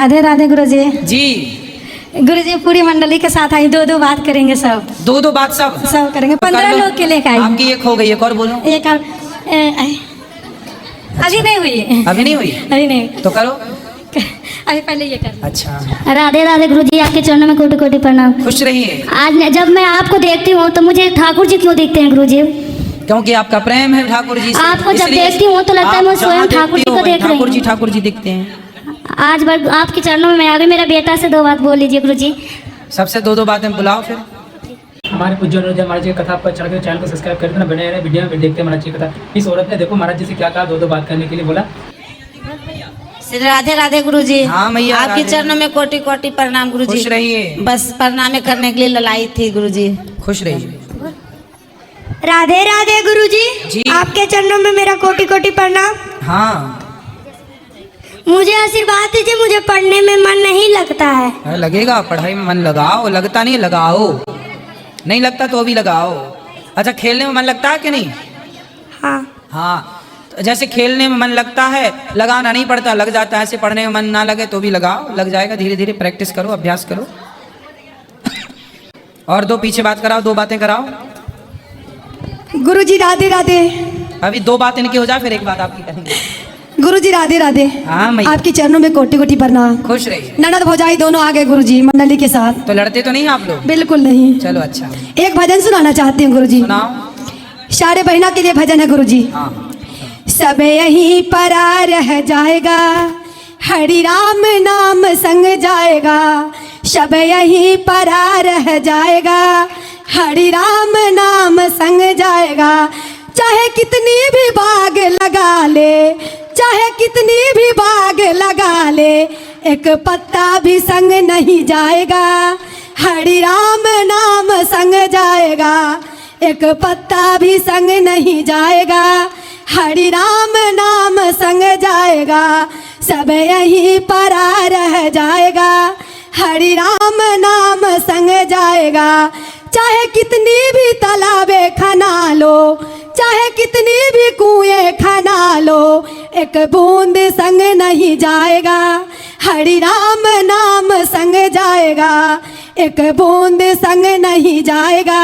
राधे राधे गुरुजी। जी गुरुजी पूरी मंडली के साथ आई, दो दो बात करेंगे सब। दो बात सब करेंगे। 15 लोग के लेकर आई। आपकी एक हो गई, एक और बोलो। एक और अभी नहीं हुई। अभी नहीं हुई? अभी नहीं तो करो। अभी पहले ये कर। अच्छा। राधे राधे गुरुजी, आपके चरणों में कोटि कोटि प्रणाम। खुश रहिए। आज जब मैं आपको देखती हूँ तो मुझे ठाकुर जी क्यों दिखते हैं गुरुजी? क्योंकि आपका प्रेम है ठाकुर जी से। आपको जब देखती हूँ तो लगता है मैं स्वयं ठाकुर जी को देख रही हूँ। ठाकुर जी दिखते हैं। आज बार आपके चरणों में मैं आ गई। मेरा बेटा से 2 बात बोल लीजिए गुरुजी। सबसे दो बातें बुलाओ फिर। हमारे पूज्य महाराज जी की कथा आपको अच्छा लगे चैनल को सब्सक्राइब कर देना, बने रहे वीडियो में देखते हैं महाराज जी की कथा। इस औरत ने देखो महाराज जी से क्या कहा, दो बात करने के लिए बोला। राधे राधे गुरुजी। हाँ मैया, आपके चरणों में कोटि कोटि प्रणाम गुरुजी। खुश रहिए। बस प्रणाम करने के लिए ललाई थी गुरुजी। खुश रहिए। राधे राधे गुरुजी। जी। आपके चरणों में मेरा कोटि कोटि प्रणाम। हाँ मुझे आशीर्वाद दीजिए, मुझे पढ़ने में मन नहीं लगता है। लगेगा, पढ़ाई में मन लगाओ। लगता नहीं लगाओ, नहीं लगता तो अभी लगाओ। अच्छा, खेलने में मन लगता है कि नहीं? हाँ तो जैसे खेलने में मन लगता है, लगाना नहीं पड़ता, लग जाता है। ऐसे पढ़ने में मन ना लगे तो भी लगाओ, लग जाएगा। धीरे धीरे प्रैक्टिस करो, अभ्यास करो। और दो पीछे बात कराओ, 2 बातें कराओ। गुरुजी राधे राधे। अभी 2 बात इनकी हो जाए, फिर एक बात आपकी कहेंगे। गुरुजी राधे राधे। हाँ मैया। आपके चरणों में कोटि कोटि प्रणाम। खुश रहिए। ननद भौजाई दोनों आ गए गुरुजी मंडली के साथ। तो लड़ते तो नहीं आप लोग? बिल्कुल नहीं। चलो अच्छा। एक भजन सुनाना चाहती हूँ गुरुजी। सुनाओ। सारे बहना के लिए भजन है गुरुजी। हाँ। सब यहीं परा रह जाएगा, हरि राम नाम संग जाएगा। सब यहीं परा रह जाएगा, हरि राम नाम संग जाएगा। चाहे कितनी भी बाग लगा ले, चाहे कितनी भी बाग लगा ले, एक पत्ता भी संग नहीं जाएगा, हरि राम नाम संग जाएगा। एक पत्ता भी संग नहीं जाएगा, हरि राम नाम संग जाएगा। सब यहीं परा रह जाएगा, हरि राम नाम संग जाएगा। चाहे कितनी भी तालाबे खना लो, चाहे कितनी भी कुएं खना लो, एक बूंद संग नहीं जाएगा, हरि राम नाम संग जाएगा। एक बूंद संग नहीं जाएगा,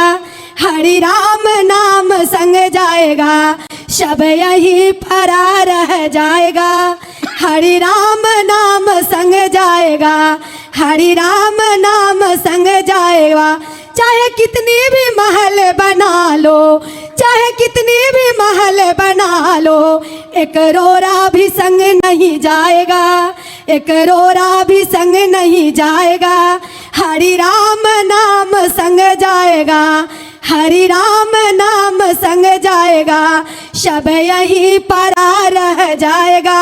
हरि राम नाम संग जाएगा। सब यहीं परा रह जाएगा, हरि राम नाम संग जाएगा, हरि राम नाम संग जाएगा। चाहे कितनी भी महल बना लो, चाहे कितनी भी महल बना लो, एक रोरा भी संग नहीं जाएगा, एक रोरा भी संग नहीं जाएगा, हरि राम नाम संग जाएगा, हरि राम नाम संग जाएगा। सब यहीं परा रह जाएगा,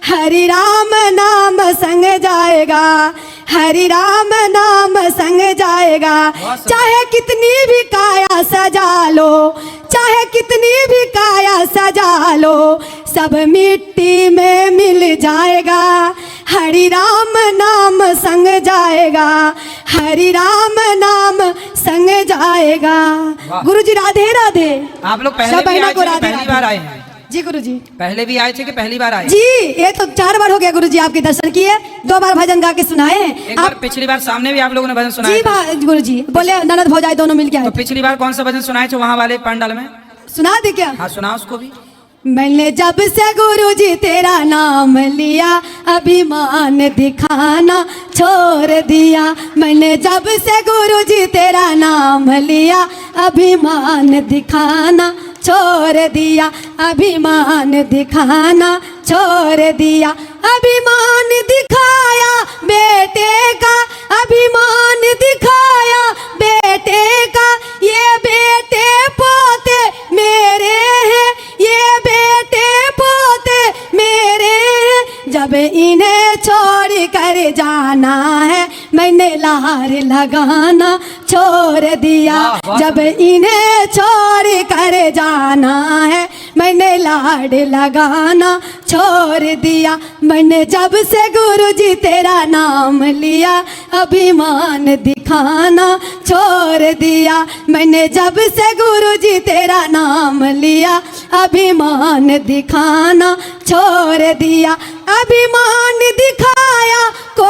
हरि राम नाम संग जाएगा, हरि राम नाम संग जाएगा। चाहे कितनी भी काया सजा लो, चाहे कितनी भी काया सजा लो, सब मिट्टी में मिल जाएगा, हरि राम नाम संग जाएगा, हरि राम नाम संग जाएगा। गुरुजी राधे राधे। आप लोग पहले भी आए थे, पहली बार आए हैं? जी गुरुजी। पहले भी आए थे कि पहली बार आए? जी ये तो 4 बार हो गया गुरुजी आपके दर्शन किए, 2 बार भजन गा के सुनाए हैं। एक बार पिछली बार सामने भी आप लोगों ने भजन सुनाया था। जी गुरुजी बोले ननद भौजाई दोनों मिल के आए। तो पिछली बार कौन सा भजन सुनाए थे वहाँ वाले पंडाल में? सुना दे क्या? हाँ सुनाओ उसको भी। मैंने जब से गुरुजी तेरा नाम लिया, अभिमान दिखाना छोड़ दिया। मैंने जब से गुरुजी तेरा नाम लिया, अभिमान दिखाना छोड़ दिया, अभिमान दिखाना छोड़ दिया। अभिमान दिखाया बेटे का, अभिमान दिखाया बेटे का। ये बेटे पोते मेरे हैं, ये बेटे पोते मेरे हैं। जब इन्हें छोड़ कर जाना है, मैंने लार लगाना छोड़ दिया। जब इन्हें छोड़ कर जाना है, मैंने लाड लगाना छोड़ दिया। मैंने जब से गुरुजी तेरा नाम लिया, अभिमान दिखाना छोड़ दिया। मैंने जब से गुरुजी तेरा नाम लिया, अभिमान दिखाना छोड़ दिया। अभिमान दिखाया को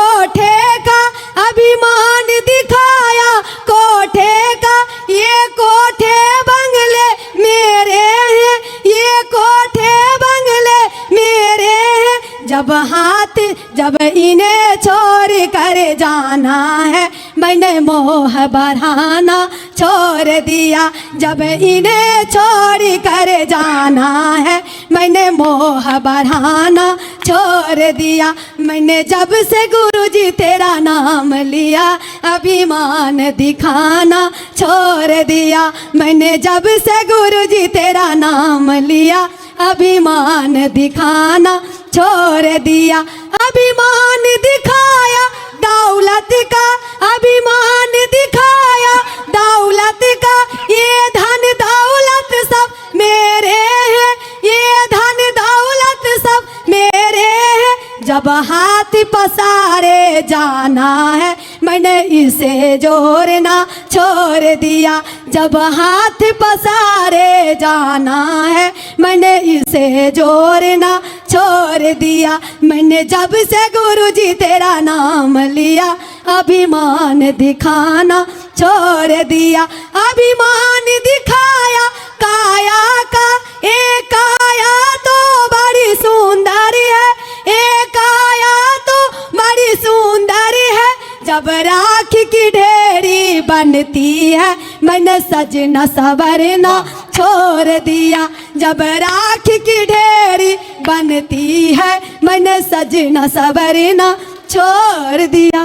इन्हें छोड़ कर जाना है मैंने मोह बढ़ाना छोड़ दिया। जब इन्हें छोड़ कर जाना है मैंने मोह बढ़ाना छोड़ दिया। मैंने जब से गुरुजी तेरा नाम लिया अभिमान दिखाना छोड़ दिया। मैंने जब से गुरुजी तेरा नाम लिया अभिमान दिखाना छोड़ दिया। अभिमान दिखाया दौलत का, अभिमान दिखाया दौलत का, ये धन दौलत सब मेरे हैं, ये धन दौलत सब मेरे हैं। जब हाथ पसारे जाना है मैंने इसे जोड़ना छोड़ दिया। जब हाथ पसारे जाना है मैंने इसे जोड़ना छोड़ दिया। मैंने जब से गुरुजी तेरा नाम लिया अभिमान दिखाना छोड़ दिया। अभिमान दिखाया काया का, एक काया तो बड़ी सुंदर है, एक काया तो बड़ी सुंदर है। जब राखी की ढेरी बनती है मैंने सजना सवरना छोड़ दिया। जब राखी की ढेरी बनती है मैंने सजना सवरना छोड़ दिया।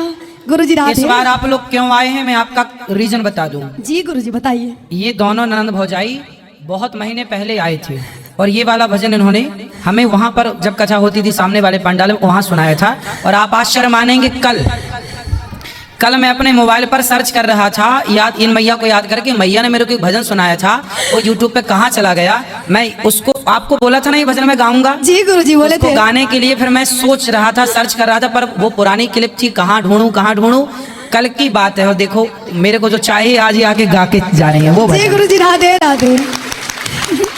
गुरुजी राधे। इस बार आप लोग क्यों आए हैं मैं आपका रीजन बता दूं। जी गुरुजी बताइए। ये दोनों ननंद भौजाई बहुत महीने पहले आए थे और ये वाला भजन इन्होंने हमें वहां पर जब कथा होती थी सामने वाले पंडाल में वहां सुनाया था। और आप आश्चर्य मानेंगे, कल मैं अपने मोबाइल पर सर्च कर रहा था याद इन मैया को याद करके, मैया ने मेरे को एक भजन सुनाया था वो यूट्यूब पे कहाँ चला गया। मैं उसको आपको बोला था ना ये भजन मैं गाऊंगा। जी गुरुजी बोले थे। गाने के लिए फिर मैं सोच रहा था, सर्च कर रहा था, पर वो पुरानी क्लिप थी, कहाँ ढूंढूं। कल की बात है और देखो मेरे को जो चाहिए आज ही आके गा के जा रही है वो जी गुरुजी राधे राधे।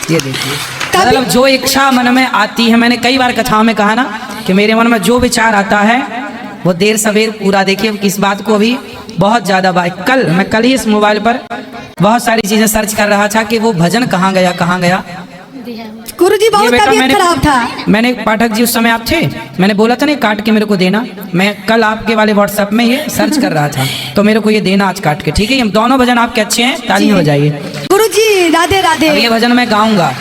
ये देखिए मतलब जो इच्छा मन में आती है, मैंने कई बार कथाओं में कहा ना कि मेरे मन में जो विचार आता है वो देर सवेर पूरा। देखिए इस बात को अभी बहुत ज्यादा मैं कल ही इस मोबाइल पर बहुत सारी चीजें सर्च कर रहा था कि वो भजन कहाँ गया। गुरुजी बहुत तबीयत खराब था। मैंने पाठक जी उस समय आप थे, मैंने बोला था ना काट के मेरे को देना। मैं कल आपके वाले व्हाट्सएप में ये सर्च कर रहा था तो मेरे को ये देना आज काट के, ठीक है। हम दोनों भजन आपके अच्छे हैं, तालियां बजाइए। गुरुजी राधे राधे। ये भजन मैं गाऊंगा।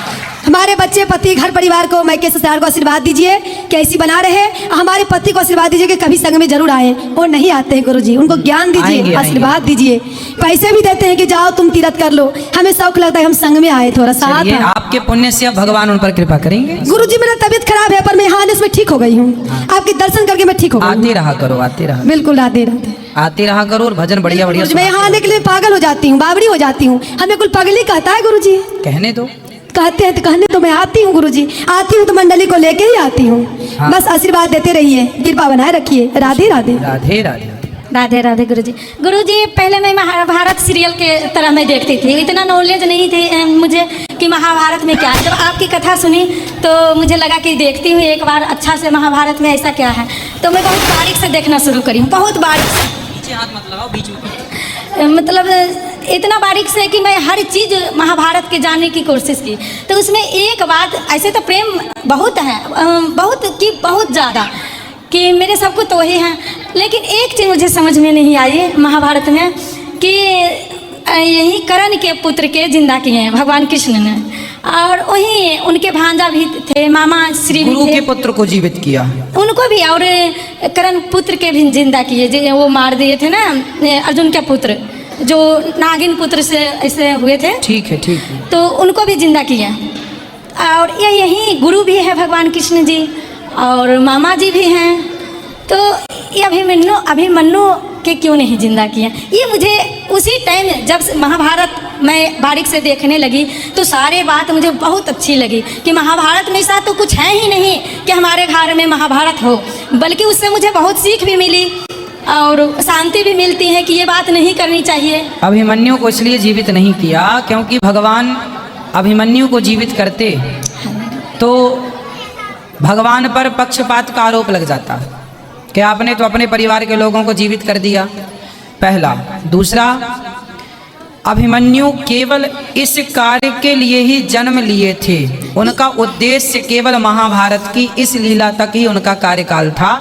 हमारे बच्चे, पति, घर परिवार को, मायके ससुराल को आशीर्वाद दीजिए कि ऐसी बना रहे। हमारे पति को आशीर्वाद दीजिए कि कभी संग में जरूर आए। वो नहीं आते हैं गुरुजी, उनको ज्ञान दीजिए, आशीर्वाद दीजिए। पैसे भी देते हैं कि जाओ तुम तीर्थ कर लो। हमें शौक लगता है हम संग में आए, थोड़ा साथ। आपके पुण्य से भगवान उन पर कृपा करेंगे। गुरुजी मेरा तबीयत खराब है पर मैं यहाँ इसमें ठीक हो गई हूँ। आपके दर्शन करके मैं ठीक हो गई। आते रहा करो, आते रहा। बिल्कुल राधे राधे। आते रहा करो और भजन बढ़िया मैं यहाँ आने के लिए पागल हो जाती हूँ, बावड़ी हो जाती हूँ। हमें कुल पगली कहता है गुरुजी। कहने दो, कहते हैं तो कहने तो मैं आती हूँ गुरुजी, आती हूँ तो मंडली को लेके ही आती हूँ। हाँ। बस आशीर्वाद देते रहिए, कृपा बनाए रखिए। राधे राधे। राधे राधे। राधे राधे गुरुजी। गुरुजी पहले मैं महाभारत सीरियल के तरह मैं देखती थी, इतना नॉलेज नहीं थी मुझे कि महाभारत में क्या है। जब आपकी कथा सुनी तो मुझे लगा कि देखती हूँ एक बार अच्छा से महाभारत में ऐसा क्या है। तो मैं बहुत बारीक से देखना शुरू करी हूँ, बहुत बारीक से। हाथ मत लगाओ बीच में। मतलब इतना बारीक से कि मैं हर चीज़ महाभारत के जानने की कोशिश की। तो उसमें एक बात, ऐसे तो प्रेम बहुत है, बहुत ज़्यादा कि मेरे सबको तो वही हैं, लेकिन एक चीज़ मुझे समझ में नहीं आई महाभारत में कि यही कर्ण के पुत्र के जिंदा किए हैं भगवान कृष्ण ने, और वही उनके भांजा भी थे, मामा श्री गुरु के पुत्र को जीवित किया, उनको भी, और कर्ण पुत्र के भी जिंदा किए। वो मार दिए थे ना अर्जुन के पुत्र, जो नागिन पुत्र से ऐसे हुए थे। ठीक है, ठीक है। तो उनको भी जिंदा किया। और ये यही गुरु भी है भगवान कृष्ण जी, और मामा जी भी हैं। तो ये अभिमन्यु के क्यों नहीं जिंदा किया? ये मुझे उसी टाइम जब महाभारत मैं बारीक से देखने लगी तो सारे बात मुझे बहुत अच्छी लगी कि महाभारत में ऐसा तो कुछ है ही नहीं कि हमारे घर में महाभारत हो, बल्कि उससे मुझे बहुत सीख भी मिली और शांति भी मिलती है कि ये बात नहीं करनी चाहिए। अभिमन्यु को इसलिए जीवित नहीं किया क्योंकि भगवान अभिमन्यु को जीवित करते तो भगवान पर पक्षपात का आरोप लग जाता कि आपने तो अपने परिवार के लोगों को जीवित कर दिया, पहला। दूसरा, अभिमन्यु केवल इस कार्य के लिए ही जन्म लिए थे, उनका उद्देश्य केवल महाभारत की इस लीला तक ही उनका कार्यकाल था।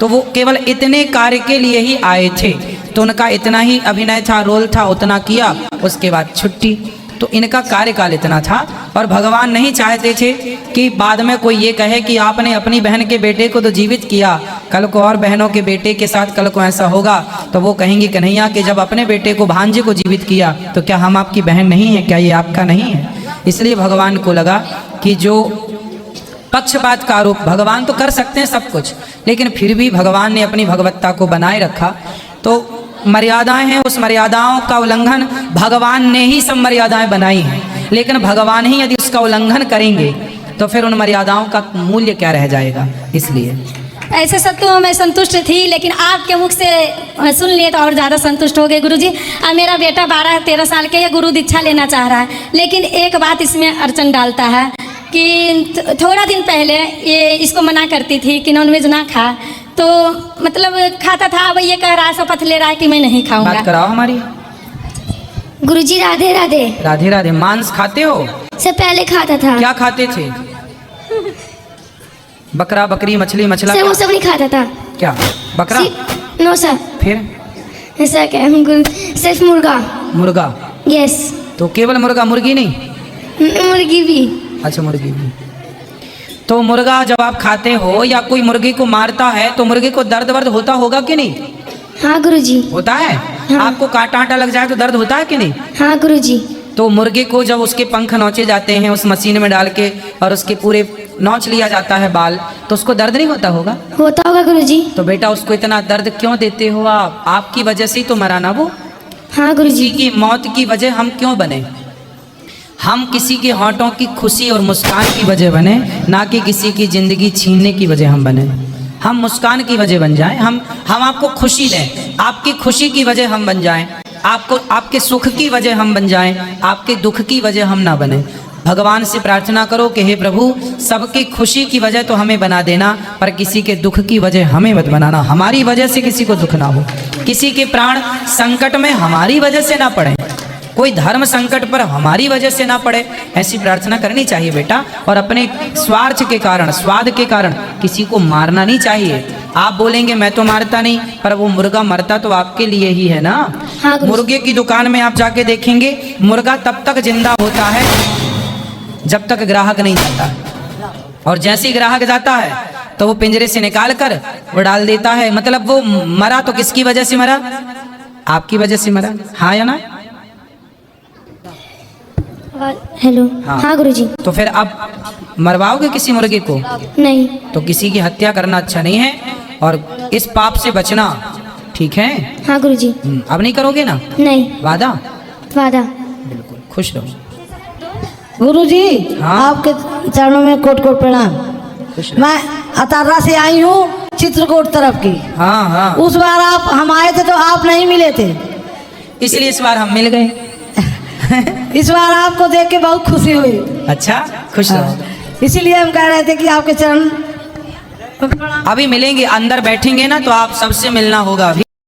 तो वो केवल इतने कार्य के लिए ही आए थे, तो उनका इतना ही अभिनय था, रोल था, उतना किया, उसके बाद छुट्टी। तो इनका कार्यकाल इतना था। और भगवान नहीं चाहते थे कि बाद में कोई ये कहे कि आपने अपनी बहन के बेटे को तो जीवित किया, कल को और बहनों के बेटे के साथ कल को ऐसा होगा तो वो कहेंगे कन्हैया कि जब अपने बेटे को भांजे को जीवित किया तो क्या हम आपकी बहन नहीं है, क्या ये आपका नहीं है? इसलिए भगवान को लगा कि जो पक्षपात का आरोप, भगवान तो कर सकते हैं सब कुछ, लेकिन फिर भी भगवान ने अपनी भगवत्ता को बनाए रखा। तो मर्यादाएं हैं, उस मर्यादाओं का उल्लंघन भगवान ने ही सब मर्यादाएं बनाई हैं, लेकिन भगवान ही यदि उसका उल्लंघन करेंगे तो फिर उन मर्यादाओं का मूल्य क्या रह जाएगा। इसलिए ऐसे सब तो मैं संतुष्ट थी, लेकिन आपके मुख से सुन लिए तो और ज़्यादा संतुष्ट हो गए गुरुजी। अब मेरा बेटा 12-13 साल के है, गुरु दीक्षा लेना चाह रहा है, लेकिन एक बात इसमें अड़चन डालता है कि थोड़ा दिन पहले ये इसको मना करती थी कि नॉनवेज ना खा, तो मतलब खाता था, अब ये कह रहा है, शपथ ले रहा है कि मैं नहीं खाऊंगा। बात कराओ हमारी। गुरुजी राधे राधे। राधे राधे। मांस खाते हो? से पहले खाता था। क्या खाते थे? बकरा, बकरी, मछली, मछला? सर वो सब नहीं खाता था। क्या बकरा? No sir. फिर सर क्या सिर्फ मुर्गा। मुर्गा? यस। तो केवल मुर्गा, मुर्गी नहीं? मुर्गी भी। अच्छा, मुर्गी भी। तो मुर्गा जब आप खाते हो या कोई मुर्गी को मारता है तो मुर्गे को दर्द वर्द होता होगा कि नहीं? हाँ गुरुजी। होता है। हाँ। आपको कांटा आटा लग जाए तो दर्द होता है कि नहीं? हाँ गुरुजी। तो मुर्गे को जब उसके पंख नोचे जाते हैं उस मशीन में डाल के और उसके पूरे नोच लिया जाता है बाल, तो उसको दर्द नहीं होता होगा? होता होगा गुरुजी। तो बेटा उसको इतना दर्द क्यों देते हो आप? आपकी वजह से ही तो मरा ना वो। हाँ गुरुजी। किसी की मौत की वजह हम क्यों बने? हम किसी के होंठों की खुशी और मुस्कान की वजह बने, ना कि किसी की जिंदगी छीनने की वजह हम बने। हम मुस्कान की वजह बन जाएं, हम आपको खुशी दें, आपकी खुशी की वजह हम बन जाएं, आपको आपके सुख की वजह हम बन जाएं, आपके दुख की वजह हम ना बने। भगवान से प्रार्थना करो कि हे प्रभु, सबकी खुशी की वजह तो हमें बना देना, पर किसी के दुख की वजह हमें मत बनाना। हमारी वजह से किसी को दुख ना हो, किसी के प्राण संकट में हमारी वजह से ना पड़े, कोई धर्म संकट पर हमारी वजह से ना पड़े, ऐसी प्रार्थना करनी चाहिए बेटा। और अपने स्वार्थ के कारण, स्वाद के कारण किसी को मारना नहीं चाहिए। आप बोलेंगे मैं तो मारता नहीं, पर वो मुर्गा मरता तो आपके लिए ही है ना। हाँ, मुर्गे की दुकान में आप जाके देखेंगे, मुर्गा तब तक जिंदा होता है जब तक ग्राहक नहीं जाता, और जैसे ही ग्राहक जाता है तो वो पिंजरे से निकाल कर वो डाल देता है। मतलब वो मरा तो किसकी वजह से मरा? आपकी वजह से मरा। हाँ या ना? हेलो। हाँ। हाँ गुरुजी। तो फिर अब मरवाओगे किसी मुर्गे को? नहीं। तो किसी की हत्या करना अच्छा नहीं है, और इस पाप से बचना, ठीक है? हाँ गुरुजी। अब नहीं करोगे ना? नहीं। वादा? वादा। बिल्कुल। खुश रहो। गुरुजी हाँ? आपके चरणों में कोट कोट प्रणाम। खुश रहो। मैं अतारा से आई हूँ, चित्रकूट तरफ की। हाँ हाँ। उस बार आप हम आए थे तो आप नहीं मिले थे, इसलिए इस बार हम मिल गए। इस बार आपको देख के बहुत खुशी हुई। अच्छा, खुश रहो। इसीलिए हम कह रहे थे कि आपके चरण अभी मिलेंगे, अंदर बैठेंगे ना तो आप सबसे मिलना होगा अभी।